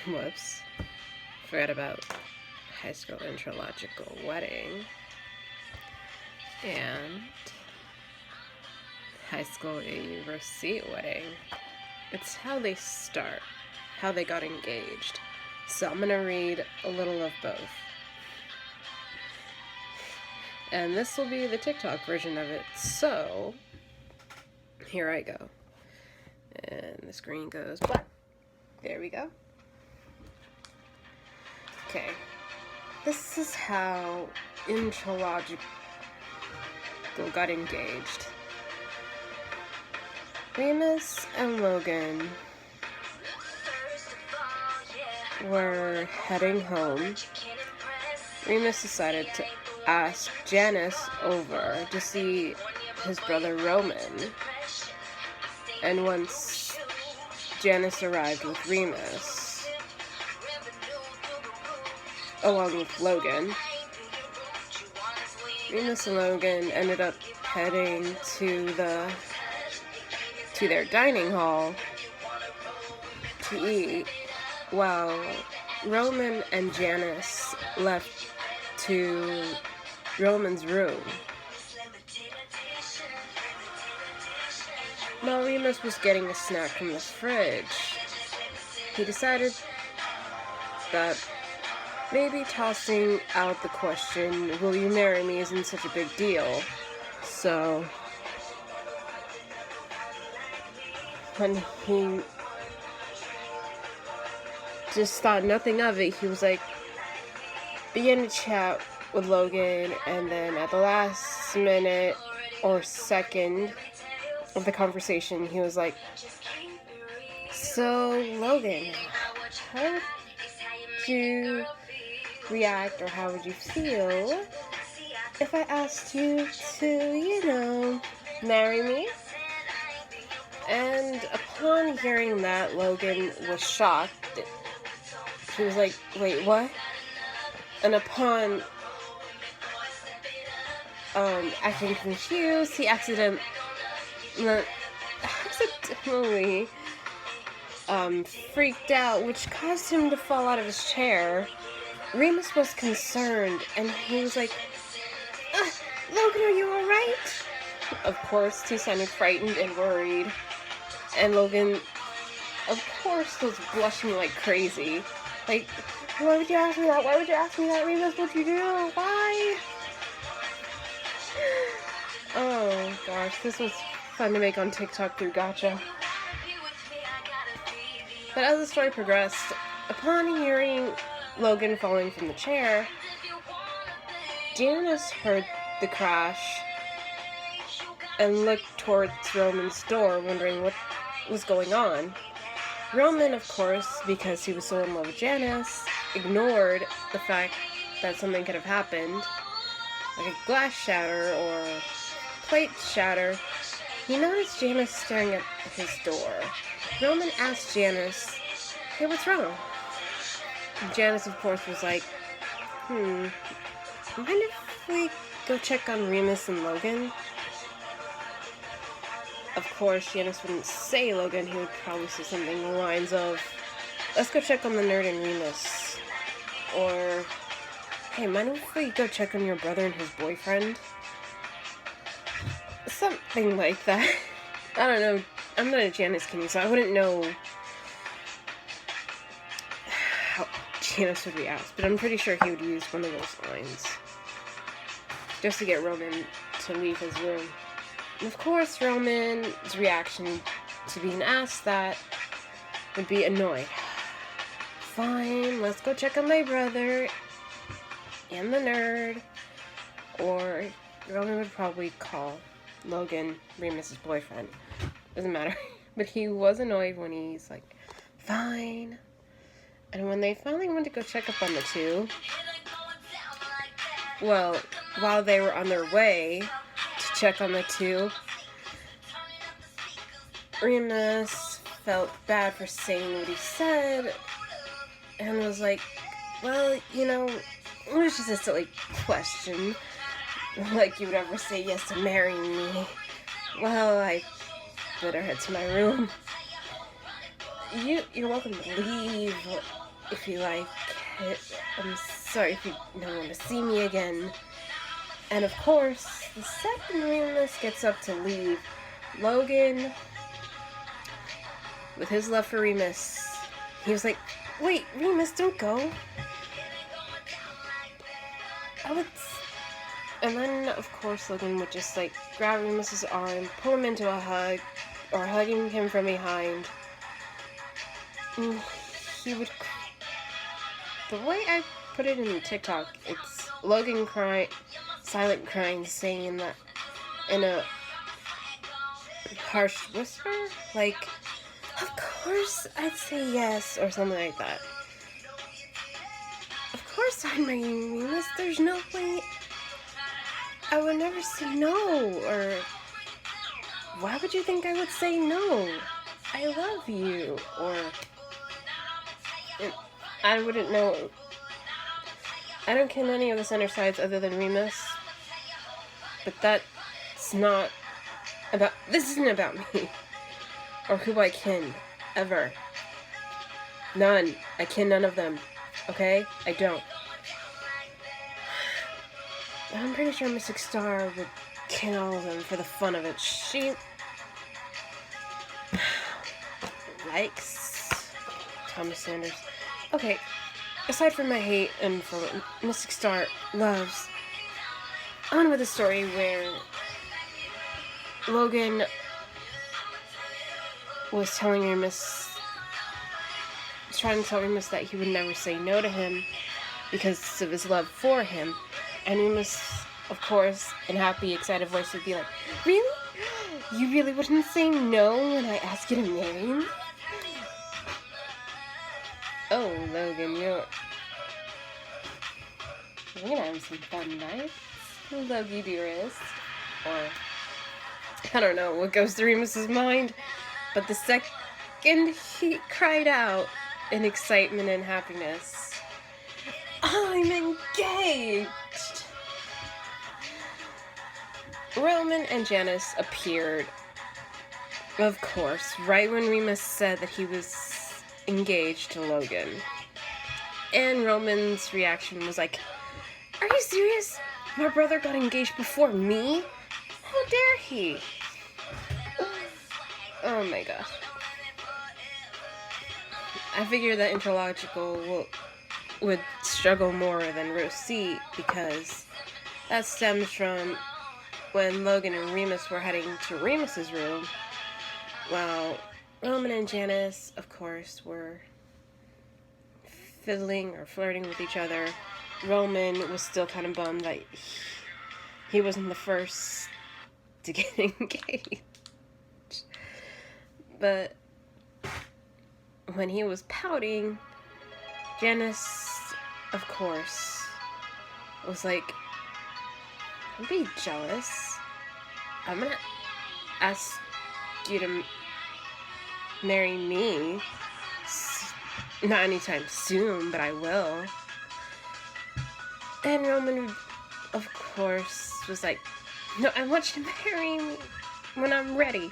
Whoops. Forgot about high school Intrulogical wedding. And high school Roceit wedding. It's how they start, how they got engaged. So I'm gonna read a little of both. And this will be the TikTok version of it. So here I go. And the screen goes black. There we go. Okay. This is how Intrulogical got engaged. Remus and Logan were heading home. Remus decided to ask Janice over to see his brother Roman. And once Janice arrived with Remus, along with Logan, Remus and Logan ended up heading to their dining hall to eat, while Roman and Janice left to Roman's room. While Remus was getting a snack from the fridge, he decided that maybe tossing out the question, "Will you marry me?" isn't such a big deal. So when he just thought nothing of it, he was like, began to chat with Logan, and then at the last minute or second of the conversation, he was like, "So, Logan, how would you react, or how would you feel if I asked you to, marry me?" And upon hearing that, Logan was shocked. He was like, "Wait, what?" And upon acting confused, he accidentally freaked out, which caused him to fall out of his chair. Remus was concerned, and he was like, "Logan, are you alright?" Of course, he sounded frightened and worried. And Logan, of course, was blushing like crazy. Like, "Why would you ask me that? Why would you ask me that, Remus? What'd you do? Why?" Oh, gosh, this was fun to make on TikTok through Gotcha. But as the story progressed, upon hearing Logan falling from the chair, Janice heard the crash and looked towards Roman's door, wondering what was going on. Roman, of course, because he was so in love with Janice, ignored the fact that something could have happened, like a glass shatter or plate shatter. He noticed Janice staring at his door. Roman asked Janice, "Hey, what's wrong?" Janice, of course, was like, mind if we go check on Remus and Logan? Of course, Janice wouldn't say Logan. He would probably say something along the lines of, "Let's go check on the nerd and Remus." Or, "Hey, mind if we go check on your brother and his boyfriend?" Something like that. I don't know. I'm not a Janice Kinney, so I wouldn't know how Janice would react, but I'm pretty sure he would use one of those lines just to get Roman to leave his room. And of course, Roman's reaction to being asked that would be annoyed. "Fine, let's go check on my brother and the nerd." Or Roman would probably call Logan Remus's boyfriend. Doesn't matter. But he was annoyed when he's like, "Fine." And when they finally went to go check up on the two, well, while they were on their way to check on the two, Remus felt bad for saying what he said and was like, "Well, it was just a silly question. Like you would ever say yes to marrying me." Well, I better head to my room. You're welcome to leave if you like it. I'm sorry if you don't want to see me again. And of course, the second Remus gets up to leave, Logan, with his love for Remus, he was like, wait, Remus, don't go. And then, of course, Logan would just, like, grab Remus's arm, pull him into a hug, or hugging him from behind. And he would... The way I put it in TikTok, it's Logan crying, silent crying, saying that in a harsh whisper, like, of course I'd say yes, or something like that. Of course I'm marrying Remus, there's no way I would never say no, or why would you think I would say no? I love you, or I wouldn't know. I don't ken any of the center sides other than Remus, but that's not about, this isn't about me, or who I ken, ever. None. I ken none of them, okay? I don't. I'm pretty sure Mystic Star would ken all of them for the fun of it. She likes Thomas Sanders. Okay, aside from my hate and for what Mystic Star loves, on with the story where Logan was telling Remus, trying to tell Remus that he would never say no to him because of his love for him. And Remus, of course, in happy, excited voice would be like, really? You really wouldn't say no when I ask you to marry me? Oh, Logan, you're gonna have some fun nights, Logie dearest. Or, I don't know what goes through Remus's mind, but the second he cried out in excitement and happiness, I'm engaged! Roman and Janice appeared, of course, right when Remus said that he was engaged to Logan. And Roman's reaction was like, are you serious? My brother got engaged before me? How dare he? Oh my god. I figure that Intrulogical would struggle more than Roceit, because that stems from when Logan and Remus were heading to Remus's room, while Roman and Janice, of course, were fiddling or flirting with each other. Roman was still kind of bummed that he wasn't the first to get engaged. But when he was pouting, Janice, of course, was like, don't be jealous. I'm gonna ask you to marry me. Not anytime soon, but I will. And Roman, of course, was like, no, I want you to marry me when I'm ready.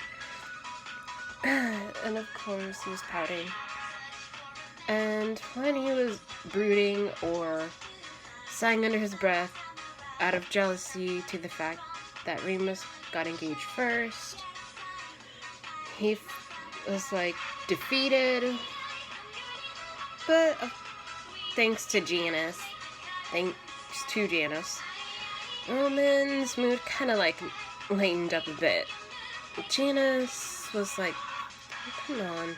And of course, he was pouting. And when he was brooding or sighing under his breath out of jealousy to the fact that Remus got engaged first, he was like defeated. But thanks to Janice, Roman's mood kind of like lightened up a bit. Janice was like, come on,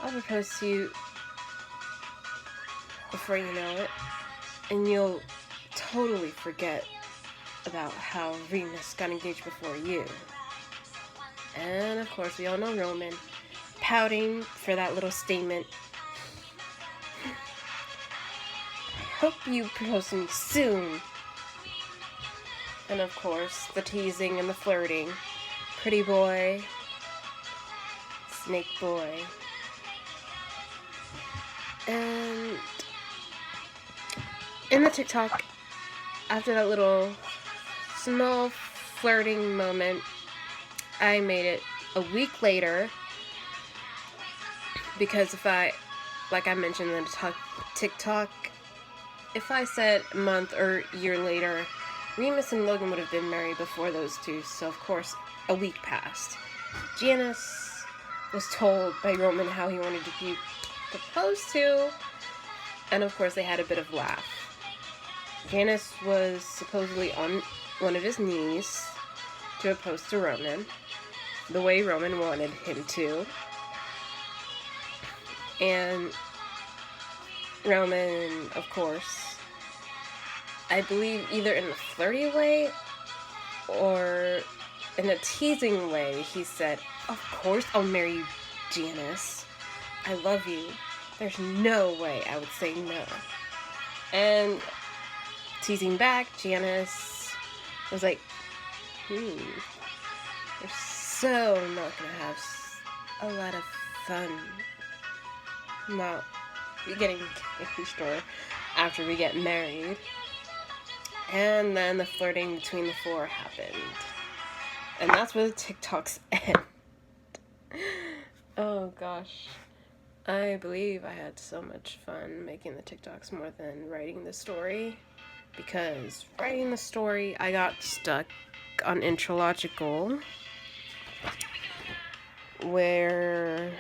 I'll propose to you before you know it, and you'll totally forget about how Remus got engaged before you. And of course, we all know Roman pouting for that little statement. Hope you propose to me soon. And of course, the teasing and the flirting. Pretty boy, snake boy. And in the TikTok, after that little small flirting moment, I made it a week later, because if I like I mentioned in the TikTok, if I said a month or year later, Remus and Logan would have been married before those two, so of course, a week passed. Janice was told by Roman how he wanted to be proposed to, and of course they had a bit of laugh. Janice was supposedly on one of his knees to propose to Roman, the way Roman wanted him to. And Roman, of course, I believe either in a flirty way or in a teasing way, he said, "Of course I'll marry you, Janice. I love you. There's no way I would say no." And teasing back, Janice was like, we're so not gonna have a lot of fun not getting engaged or after we get married. And then the flirting between the four happened. And that's where the TikToks end. Oh gosh. I believe I had so much fun making the TikToks more than writing the story. Because writing the story, I got stuck on Intrulogical, where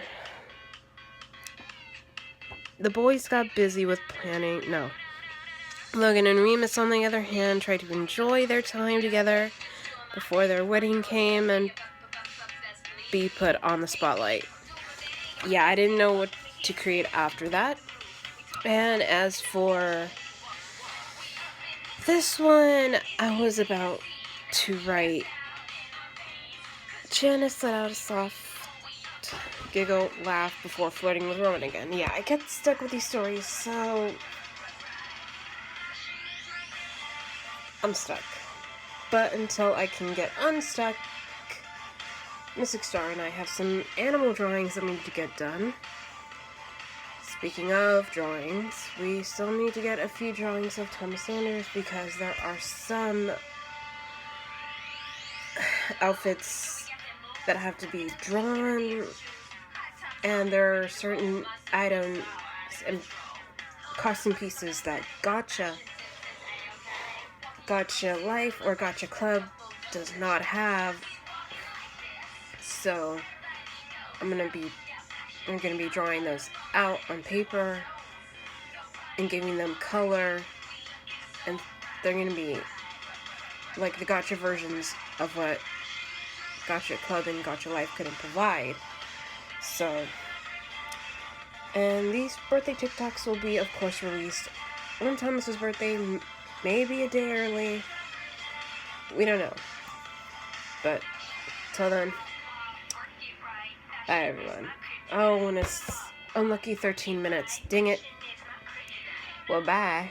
the boys got busy with planning. No. Logan and Remus, on the other hand, tried to enjoy their time together before their wedding came and be put on the spotlight. Yeah, I didn't know what to create after that. And as for this one, I was about to write Janice let out a soft giggle, laugh before flirting with Roman again. Yeah, I get stuck with these stories, so I'm stuck. But until I can get unstuck, Mystic Star and I have some animal drawings that need to get done. Speaking of drawings, we still need to get a few drawings of Thomas Sanders because there are some outfits that have to be drawn, and there are certain items and costume pieces that Gotcha Life or Gotcha Club does not have. So I'm gonna be drawing those out on paper and giving them color, and they're gonna be like the Gotcha versions of what Gotcha Club and Gotcha Life couldn't provide. So, and these birthday TikToks will be, of course, released on Thomas's birthday, maybe a day early. We don't know. But till then, bye everyone. Oh, and it's unlucky 13 minutes. Dang it. Well, bye.